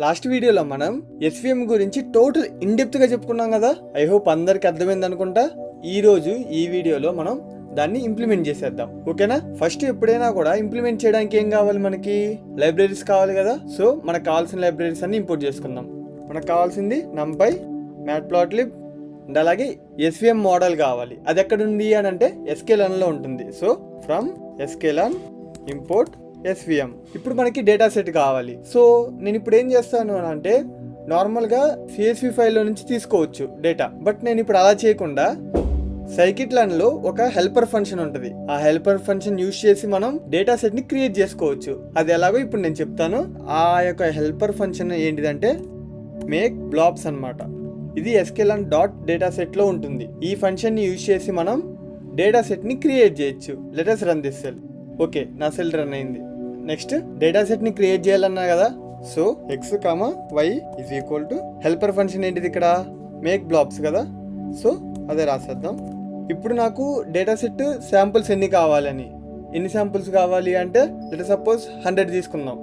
Last వీడియోలో మనం SVM గురించి టోటల్ ఇన్డెప్త్ గా చెప్పుకున్నాం కదా. ఐ హోప్ అందరికి అర్థమైంది అనుకుంటా. ఈ రోజు ఈ వీడియోలో మనం దాన్ని ఇంప్లిమెంట్ చేసేద్దాం, ఓకేనా. ఫస్ట్ ఎప్పుడైనా కూడా ఇంప్లిమెంట్ చేయడానికి ఏం కావాలి, మనకి లైబ్రరీస్ కావాలి కదా. సో మనకు కావాల్సిన లైబ్రరీస్ అన్ని ఇంపోర్ట్ చేసుకుందాం. మనకు కావాల్సింది numpy, matplotlib అండ్ అలాగే ఎస్విఎం మోడల్ కావాలి. అది ఎక్కడ ఉంది అని అంటే sklearn లో ఉంటుంది. So from sklearn import SVM. ఇప్పుడు మనకి డేటా సెట్ కావాలి. సో నేను ఇప్పుడు ఏం చేస్తాను అని అంటే నార్మల్గా CSV ఫైల్లో నుంచి తీసుకోవచ్చు డేటా, బట్ నేను ఇప్పుడు అలా చేయకుండా scikit-learnలో ఒక హెల్పర్ ఫంక్షన్ ఉంటుంది. ఆ హెల్పర్ ఫంక్షన్ యూజ్ చేసి మనం డేటా సెట్ ని క్రియేట్ చేసుకోవచ్చు. అది ఎలాగో ఇప్పుడు నేను చెప్తాను. ఆ యొక్క హెల్పర్ ఫంక్షన్ ఏంటిదంటే మేక్ బ్లాబ్స్ అన్నమాట. ఇది sklearn డాట్ డేటా సెట్ లో ఉంటుంది. ఈ ఫంక్షన్ ని యూజ్ చేసి మనం డేటా సెట్ ని క్రియేట్ చేయొచ్చు. Let us run this cell. Okay, నా సెల్ రన్ అయింది. నెక్స్ట్ డేటా సెట్ ని క్రియేట్ చేయాలన్నా కదా. So x, y is equal to helper function ఏంటిది ఇక్కడ మేక్ బ్లాబ్స్ కదా. సో అదే రాసేద్దాం. ఇప్పుడు నాకు డేటా సెట్ శాంపుల్స్ ఎన్ని కావాలని, ఎన్ని శాంపుల్స్ కావాలి అంటే లెట్ సపోజ్ 100 తీసుకుందాం.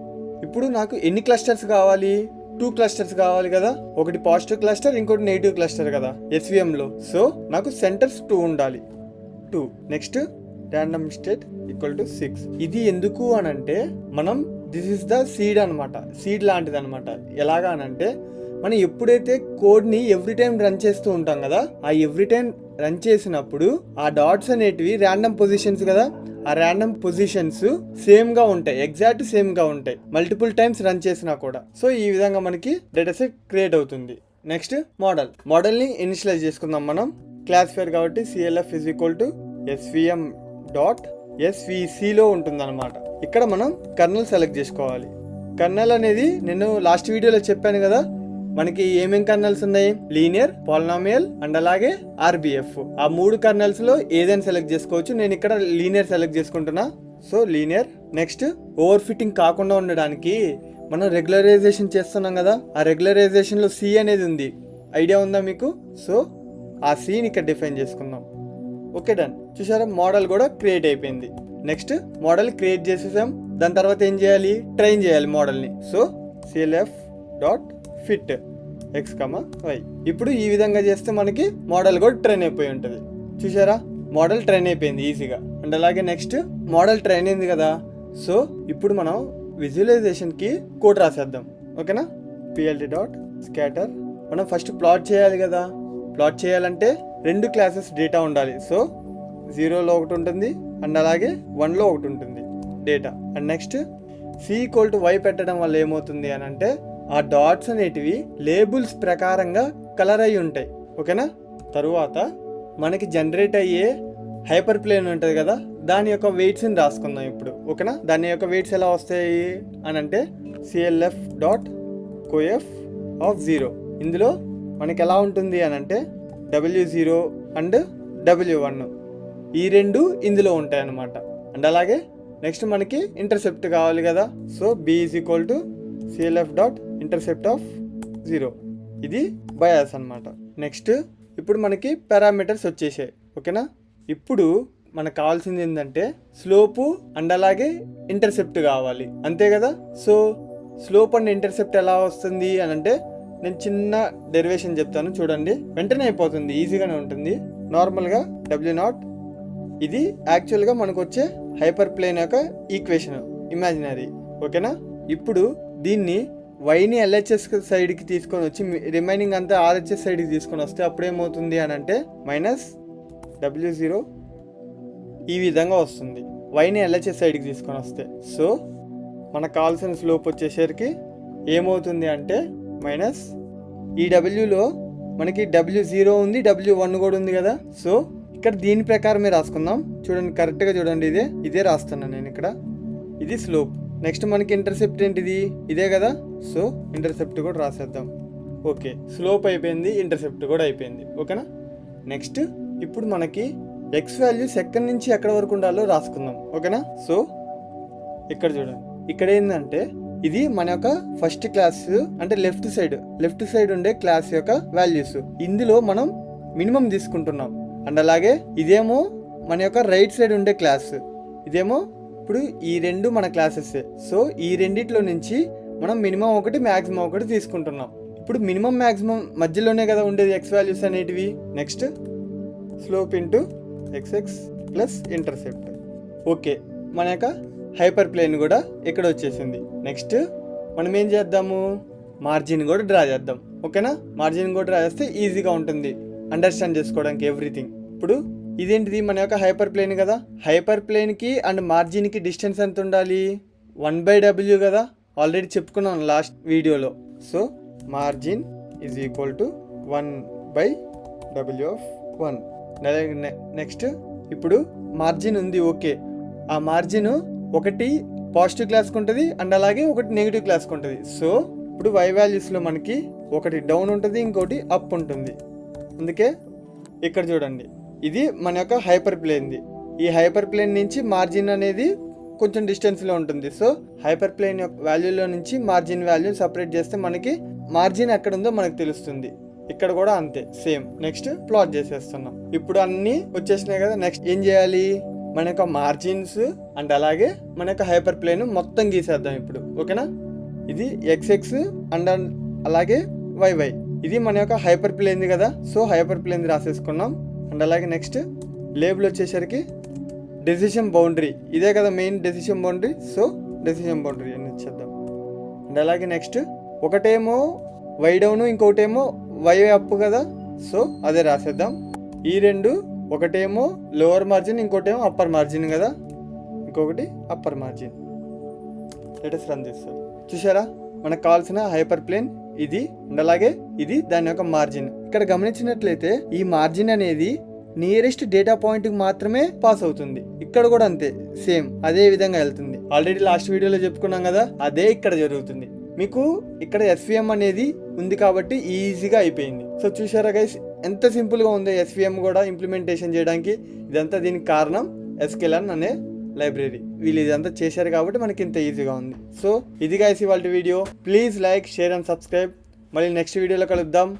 ఇప్పుడు నాకు ఎన్ని క్లస్టర్స్ కావాలి, 2 క్లస్టర్స్ కావాలి కదా. ఒకటి పాజిటివ్ క్లస్టర్, ఇంకోటి నెగిటివ్ క్లస్టర్ కదా SVM లో. సో నాకు సెంటర్స్ 2 ఉండాలి. 2 next random state equal to 6. ఇది ఎందుకు అని అంటే మనం దిస్ ఇస్ ద సీడ్ అనమాట. సీడ్ లాంటిది అనమాట. ఎలాగా అనంటే మనం ఎప్పుడైతే కోడ్ని ఎవ్రీ టైం రన్ చేస్తూ ఉంటాం కదా, ఆ ఎవ్రీ టైం రన్ చేసినప్పుడు ఆ డాట్స్ అనేటివి ర్యాండమ్ పొజిషన్స్ కదా. ఆ ర్యాండమ్ పొజిషన్స్ సేమ్ గా ఉంటాయి, ఎగ్జాక్ట్ సేమ్ గా ఉంటాయి మల్టిపుల్ టైమ్స్ రన్ చేసినా కూడా. సో ఈ విధంగా మనకి డేటా సెట్ క్రియేట్ అవుతుంది. నెక్స్ట్ మోడల్ ని ఇనిషియలైజ్ చేసుకుందాం మనం. క్లాస్ ఫేర్ కాబట్టి CLF is equal to SVM dot SVC లో ఉంటుంది అనమాట. ఇక్కడ మనం కర్నల్ సెలెక్ట్ చేసుకోవాలి. కర్నల్ అనేది నేను లాస్ట్ వీడియోలో చెప్పాను కదా, మనకి ఏమేం కర్నల్స్ ఉన్నాయి, లీనియర్, పాలినామియల్ అండ్ అలాగే RBF. ఆ 3 కర్నల్స్ లో ఏదైనా సెలెక్ట్ చేసుకోవచ్చు. నేను ఇక్కడ లీనియర్ సెలెక్ట్ చేసుకుంటున్నా. So linear. Next over fitting కాకుండా ఉండడానికి మనం రెగ్యులరైజేషన్ చేస్తున్నాం కదా. ఆ రెగ్యులరైజేషన్ లో C అనేది ఉంది, ఐడియా ఉందా మీకు. సో ఆ Cని ఇక్కడ డిఫైన్ చేసుకుందాం. Okay, done. చూసారా, మోడల్ కూడా క్రియేట్ అయిపోయింది. నెక్స్ట్ మోడల్ క్రియేట్ చేసేసాం. దాని తర్వాత ఏం చేయాలి, ట్రైన్ చేయాలి మోడల్ని. So CLF dot fit x, y. ఇప్పుడు ఈ విధంగా చేస్తే మనకి మోడల్ కూడా ట్రైన్ అయిపోయి ఉంటుంది. చూసారా, మోడల్ ట్రైన్ అయిపోయింది ఈజీగా. అండ్ అలాగే నెక్స్ట్ మోడల్ ట్రైన్ అయింది కదా. సో ఇప్పుడు మనం విజువలైజేషన్కి కోడ్ రాసేద్దాం, ఓకేనా. PLT dot scatter. మనం ఫస్ట్ ప్లాట్ చేయాలి కదా. ప్లాట్ చేయాలంటే 2 క్లాసెస్ డేటా ఉండాలి. సో 0లో ఒకటి ఉంటుంది అండ్ అలాగే 1లో ఒకటి ఉంటుంది డేటా. అండ్ నెక్స్ట్ C=y పెట్టడం వల్ల ఏమవుతుంది అని అంటే ఆ డాట్స్ అనేటివి లేబుల్స్ ప్రకారంగా కలర్ అయి ఉంటాయి, ఓకేనా. తరువాత మనకి జనరేట్ అయ్యే హైపర్ ప్లేన్ ఉంటుంది కదా, దాని యొక్క వెయిట్స్ని రాసుకుందాం ఇప్పుడు, ఓకేనా. దాని యొక్క వెయిట్స్ ఎలా వస్తాయి అని అంటే CLF డాట్ కోఎఫ్ ఆఫ్ 0. ఇందులో మనకి ఎలా ఉంటుంది అని అంటే W0 అండ్ W1 ఈ 2 ఇందులో ఉంటాయి అన్నమాట. అండ్ అలాగే నెక్స్ట్ మనకి ఇంటర్సెప్ట్ కావాలి కదా. So B is equal to CLF dot intercept of 0. ఇది బయాస్ అన్నమాట. నెక్స్ట్ ఇప్పుడు మనకి పారామీటర్స్ వచ్చేసాయి, ఓకేనా. ఇప్పుడు మనకు కావాల్సింది ఏంటంటే స్లోపు అండ్ అలాగే ఇంటర్సెప్ట్ కావాలి, అంతే కదా. సో స్లోప్ అండ్ ఇంటర్సెప్ట్ ఎలా వస్తుంది అని అంటే నేను చిన్న డెరివేషన్ చెప్తాను చూడండి, వెంటనే అయిపోతుంది, ఈజీగానే ఉంటుంది. నార్మల్గా W0 ఇది యాక్చువల్గా మనకు వచ్చే హైపర్ ప్లేన్ యొక్క ఈక్వేషన్, ఇమాజినరీ, ఓకేనా. ఇప్పుడు దీన్ని వైని LHS సైడ్కి తీసుకొని వచ్చి రిమైనింగ్ అంతా RHS సైడ్కి తీసుకొని వస్తే అప్పుడు ఏమవుతుంది అని అంటే -W0 ఈ విధంగా వస్తుంది, వైని LHS సైడ్కి తీసుకొని వస్తే. సో మనకు కావాల్సిన స్లోప్ వచ్చేసరికి ఏమవుతుంది అంటే మైనస్ ఈ Wలో మనకి W0 ఉంది, W1 కూడా ఉంది కదా. సో ఇక్కడ దీని ప్రకారమే రాసుకుందాం. చూడండి, కరెక్ట్గా చూడండి, ఇదే రాస్తున్నాను నేను ఇక్కడ. ఇది స్లోప్. నెక్స్ట్ మనకి ఇంటర్సెప్ట్ ఏంటిది, ఇదే కదా. సో ఇంటర్సెప్ట్ కూడా రాసేద్దాం. ఓకే, స్లోప్ అయిపోయింది, ఇంటర్సెప్ట్ కూడా అయిపోయింది, ఓకేనా. నెక్స్ట్ ఇప్పుడు మనకి x వాల్యూస్ ఎక్కడి నుంచి ఎక్కడ వరకు ఉండాలో రాసుకుందాం, ఓకేనా. సో ఇక్కడ చూడండి, ఇక్కడ ఏంటంటే ఇది మన యొక్క ఫస్ట్ క్లాస్ అంటే లెఫ్ట్ సైడ్ ఉండే క్లాస్ యొక్క వాల్యూస్. ఇందులో మనం మినిమం తీసుకుంటున్నాం. అండ్ అలాగే ఇదేమో మన యొక్క రైట్ సైడ్ ఉండే క్లాస్, ఇదేమో ఇప్పుడు ఈ 2 మన క్లాసెస్. సో ఈ రెండిట్లో నుంచి మనం మినిమం ఒకటి మ్యాక్సిమం ఒకటి తీసుకుంటున్నాం. ఇప్పుడు మినిమం మ్యాక్సిమం మధ్యలోనే కదా ఉండేది ఎక్స్ వాల్యూస్ అనేటివి. Next slope into XX plus intercept. Okay, మన యొక్క హైపర్ ప్లేన్ కూడా ఇక్కడ వచ్చేసింది. నెక్స్ట్ మనం ఏం చేద్దాము, మార్జిన్ కూడా డ్రా చేద్దాం. ఓకేనా, మార్జిన్ కూడా డ్రా చేస్తే ఈజీగా ఉంటుంది అండర్స్టాండ్ చేసుకోవడానికి ఎవ్రీథింగ్. ఇప్పుడు ఇదేంటిది, మన యొక్క హైపర్ ప్లేన్ కదా. హైపర్ ప్లేన్కి అండ్ మార్జిన్కి డిస్టెన్స్ ఎంత ఉండాలి, 1/w కదా, ఆల్రెడీ చెప్పుకున్నాను లాస్ట్ వీడియోలో. So margin is equal to 1/w of 1. Next ఇప్పుడు మార్జిన్ ఉంది. ఓకే, ఆ మార్జిన్ ఒకటి పాజిటివ్ క్లాస్కి ఉంటుంది అండ్ అలాగే ఒకటి నెగిటివ్ క్లాస్కి ఉంటుంది. సో ఇప్పుడు y వాల్యూస్లో మనకి ఒకటి డౌన్ ఉంటుంది, ఇంకోటి అప్ ఉంటుంది. అందుకే ఇక్కడ చూడండి, ఇది మన యొక్క హైపర్ ప్లేన్ది. ఈ హైపర్ ప్లేన్ నుంచి మార్జిన్ అనేది కొంచెం డిస్టెన్స్లో ఉంటుంది. సో హైపర్ ప్లేన్ యొక్క వాల్యూలో నుంచి మార్జిన్ వాల్యూ సపరేట్ చేస్తే మనకి మార్జిన్ ఎక్కడ ఉందో మనకు తెలుస్తుంది. ఇక్కడ కూడా అంతే సేమ్. నెక్స్ట్ ప్లాట్ చేసేస్తున్నాం. ఇప్పుడు అన్నీ వచ్చేసినాయి కదా. నెక్స్ట్ ఏం చేయాలి, మన యొక్క మార్జిన్స్ అండ్ అలాగే మన యొక్క హైపర్ ప్లేన్ మొత్తం గీసేద్దాం ఇప్పుడు. ఓకేనా, ఇది ఎక్స్ఎక్స్ అండ్ అలాగే వైవై, ఇది మన యొక్క హైపర్ ప్లేన్ది కదా. సో హైపర్ ప్లేన్ది రాసేసుకున్నాం. అండ్ అలాగే నెక్స్ట్ లేబుల్ వచ్చేసరికి డెసిషన్ బౌండరీ, ఇదే కదా main decision boundary. So decision boundary అని ఇచ్చేద్దాం. అండ్ అలాగే నెక్స్ట్ ఒకటేమో వై డౌన్, ఇంకోటేమో వై అప్ కదా. సో అదే రాసేద్దాం. ఈ రెండు, ఒకటేమో లోవర్ మార్జిన్, ఇంకోటేమో అప్పర్ మార్జిన్ కదా, ఇంకొకటి అప్పర్ మార్జిన్. లెటస్ రన్ చేస్తారు. చూసారా, మనకు కావాల్సిన హైపర్ ప్లేన్ ఇది అండ్ అలాగే ఇది దాని యొక్క మార్జిన్. ఇక్కడ గమనించినట్లయితే ఈ మార్జిన్ అనేది నియరెస్ట్ డేటా పాయింట్కి మాత్రమే పాస్ అవుతుంది. ఇక్కడ కూడా అంతే సేమ్ అదే విధంగా వెళ్తుంది. ఆల్రెడీ లాస్ట్ వీడియోలో చెప్పుకున్నాం కదా, అదే ఇక్కడ జరుగుతుంది. మీకు ఇక్కడ ఎస్విఎం అనేది ఉంది కాబట్టి ఈజీగా అయిపోయింది. సో చూసారా గైస్, ఎంత సింపుల్గా ఉందో ఎస్విఎం కూడా ఇంప్లిమెంటేషన్ చేయడానికి. ఇదంతా దీనికి కారణం sklearn అనే లైబ్రరీ. వీళ్ళు ఇదంతా చేశారు కాబట్టి మనకి ఇంత ఈజీగా ఉంది. సో ఇది గైస్ ఇవాళ video. Please like, share and subscribe. మళ్ళీ నెక్స్ట్ వీడియోలో కలుద్దాం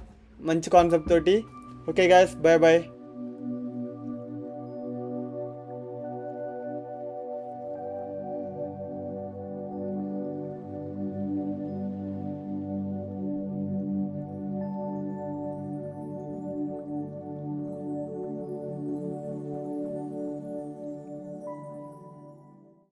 మంచి కాన్సెప్ట్ తోటి. Okay guys, bye bye.